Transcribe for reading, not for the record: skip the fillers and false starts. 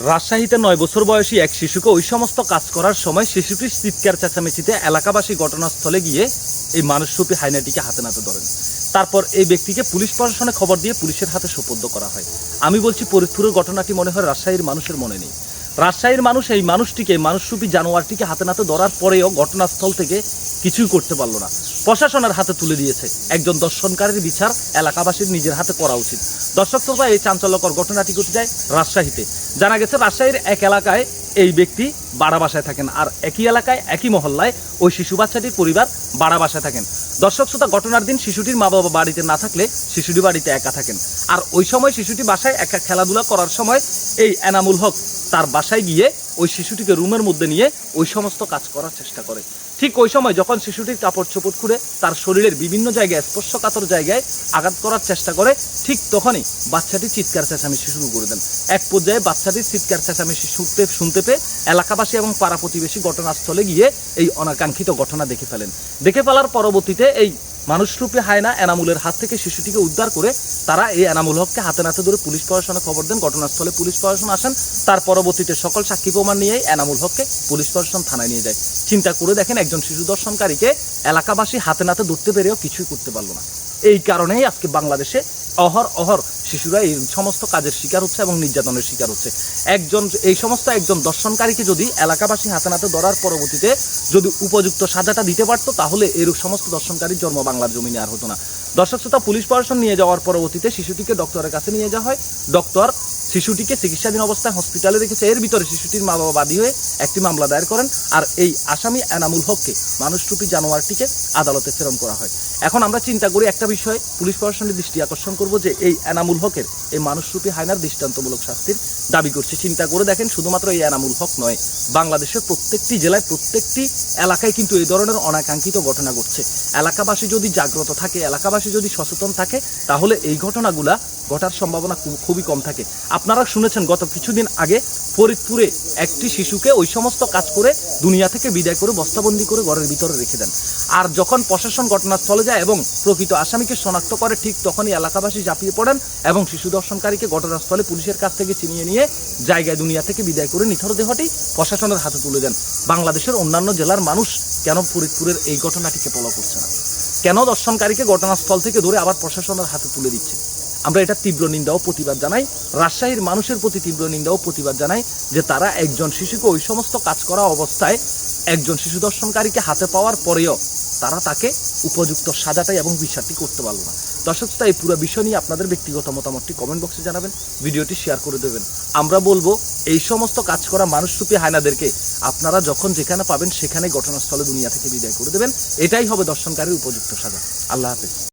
রাজশাহীতে ৯ বছর বয়সী এক শিশুকে ওই সমস্ত কাজ করার সময় শিশুটির চিৎকার চেঁচামেচিতে এলাকাবাসী ঘটনাস্থলে গিয়ে এই মানুষরূপী হায়নাটিকে হাতে নাতে ধরেন। তারপর এই ব্যক্তিকে পুলিশ প্রশাসনে খবর দিয়ে পুলিশের হাতে সোপর্দ করা হয়। আমি বলছি, ফরিদপুরের ঘটনাটি মনে হয় রাজশাহীর মানুষের মনে নেই। রাজশাহীর মানুষ এই মানুষটিকে, মানুষরূপী জানোয়ারটিকে হাতে নাতে ধরার পরেও ঘটনাস্থল থেকে কিছুই করতে পারলো না, প্রশাসনের হাতে তুলে দিয়েছে। একজন দর্শনকারীর বিচার এলাকাবাসীর নিজের হাতে করা উচিত। দর্শক শ্রোতা, এই চাঞ্চল্যকর ঘটনাটি ঘটে যায় রাজশাহীতে। জানা গেছে রাজশাহীর এক এলাকায় এই ব্যক্তি ভাড়া বাসায় থাকেন, আর একই এলাকায় একই মহল্লায় ওই শিশু বাচ্চাটির পরিবার ভাড়া বাসায় থাকেন। দর্শক শ্রোতা, ঘটনার দিন শিশুটির মা বাবা বাড়িতে না থাকলে শিশুটি বাড়িতে একা থাকেন। আর ওই সময় শিশুটি বাসায় একা খেলাধুলা করার সময় এই এনামুল হক তার বাসায় গিয়ে ওই শিশুটিকে রুমের মধ্যে নিয়ে ওই সমস্ত কাজ করার চেষ্টা করে। ঠিক ওই সময় যখন শিশুটির কাপড় চোপড় খুলে তার শরীরের বিভিন্ন জায়গায়, স্পর্শকাতর জায়গায় আঘাত করার চেষ্টা করে, ঠিক তখনই বাচ্চাটি চিৎকার চেঁচামেচি শুরু করে দেন। এক পর্যায়ে বাচ্চাটির চিৎকার চেঁচামেচি শুনতে পেয়ে এলাকাবাসী এবং পাড়া প্রতিবেশী ঘটনাস্থলে গিয়ে এই অনাকাঙ্ক্ষিত ঘটনা দেখে ফেলেন। দেখে ফেলার পরবর্তীতে এই মানুষরূপী হায়না এনামুলের হাত থেকে শিশুটিকে উদ্ধার করে তারা এই এনামুল হককে হাতে নাতে ধরে পুলিশ প্রশাসনে খবর দেন। ঘটনাস্থলে পুলিশ প্রশাসন আসেন। তার পরবর্তীতে সকল সাক্ষী প্রমাণ নিয়ে এনামুল হককে পুলিশ প্রশাসন থানায় নিয়ে যায়। চিন্তা করে দেখেন, একজন শিশু দর্শনকারীকে এলাকাবাসী হাতে নাতে ধরতে পেরেও কিছুই করতে পারলো না। এই কারণেই আজকে বাংলাদেশে অহর শিশুরা এই সমস্ত কাজের শিকার হচ্ছে এবং নির্যাতনের শিকার হচ্ছে। একজন দর্শনকারীকে যদি এলাকাবাসী হাতে নাতে ধরার পরবর্তীতে যদি উপযুক্ত সাজাটা দিতে পারতো, তাহলে এর সমস্ত দর্শনকারীর জন্ম বাংলার জমিনে আর হতো না। দর্শক শ্রোতা, পুলিশ প্রশাসন নিয়ে যাওয়ার পরবর্তীতে শিশুটিকে ডক্টরের কাছে নিয়ে যাওয়া হয়। ডক্টর শিশুটিকে চিকিৎসাধীন অবস্থায় হসপিটালে রেখেছে। এর ভিতরে শিশুটির মা বাবা বাদী হয়ে একটি মামলা দায়ের করেন, আর এই আসামি এনামুল হককে, মানুষরূপী জানোয়ারটিকে আদালতে প্রেরণ করা হয়। এখন আমরা চিন্তা করি একটা বিষয়, পুলিশ প্রশাসনের দৃষ্টি আকর্ষণ করব যে এই এনামুল হকের, এই মানুষরূপী হায়নার দৃষ্টান্তমূলক শাস্তির দাবি করছে। চিন্তা করে দেখেন, শুধুমাত্র এই এনামুল হক নয়, বাংলাদেশের প্রত্যেকটি জেলায়, প্রত্যেকটি এলাকায় কিন্তু এই ধরনের অনাকাঙ্ক্ষিত ঘটনা ঘটছে। এলাকাবাসী যদি জাগ্রত থাকে, এলাকাবাসী যদি সচেতন থাকে, তাহলে এই ঘটনাগুলা ঘটার সম্ভাবনা খুবই কম থাকে। আপনারা শুনেছেন গত কিছুদিন আগে ফরিদপুরে একটি শিশুকে ওই সমস্ত কাজ করে দুনিয়া থেকে বিদায় করে বস্তাবন্দি করে ঘরের ভিতরে রেখে দেন। আর যখন প্রশাসন ঘটনাস্থলে যায় এবং প্রকৃত আসামিকে শনাক্ত করে, ঠিক তখনই এলাকাবাসী ঝাঁপিয়ে পড়েন এবং শিশু দর্শনকারীকে ঘটনাস্থলে পুলিশের কাছ থেকে ছিনিয়ে নিয়ে জায়গায় দুনিয়া থেকে বিদায় করে নিথর দেহটি প্রশাসনের হাতে তুলে দেন। বাংলাদেশের অন্যান্য জেলার মানুষ কেন ফরিদপুরের এই ঘটনাটিকে ফলো করছে না? কেন দর্শনকারীকে ঘটনাস্থল থেকে ধরে আবার প্রশাসনের হাতে তুলে দিচ্ছে? আমরা এটা তীব্র নিন্দা ও প্রতিবাদ জানাই। রাজশাহীর মানুষের প্রতি তীব্র নিন্দা ও প্রতিবাদ জানাই যে তারা একজন শিশুকে ওই সমস্ত কাজ করা অবস্থায় একজন শিশু দর্শনকারীকে হাতে পাওয়ার পরেও তারা তাকে উপযুক্ত সাজাটাই এবং বিচারটি করতে পারল না। দর্শক, এই পুরো বিষয় নিয়ে আপনাদের ব্যক্তিগত মতামতটি কমেন্ট বক্সে জানাবেন, ভিডিওটি শেয়ার করে দেবেন। আমরা বলবো, এই সমস্ত কাজ করা মানুষরূপী হায়নাদেরকে আপনারা যখন যেখানে পাবেন সেখানে ঘটনাস্থলে দুনিয়া থেকে বিদায় করে দেবেন। এটাই হবে দর্শনকারীর উপযুক্ত সাজা। আল্লাহ হাফেজ।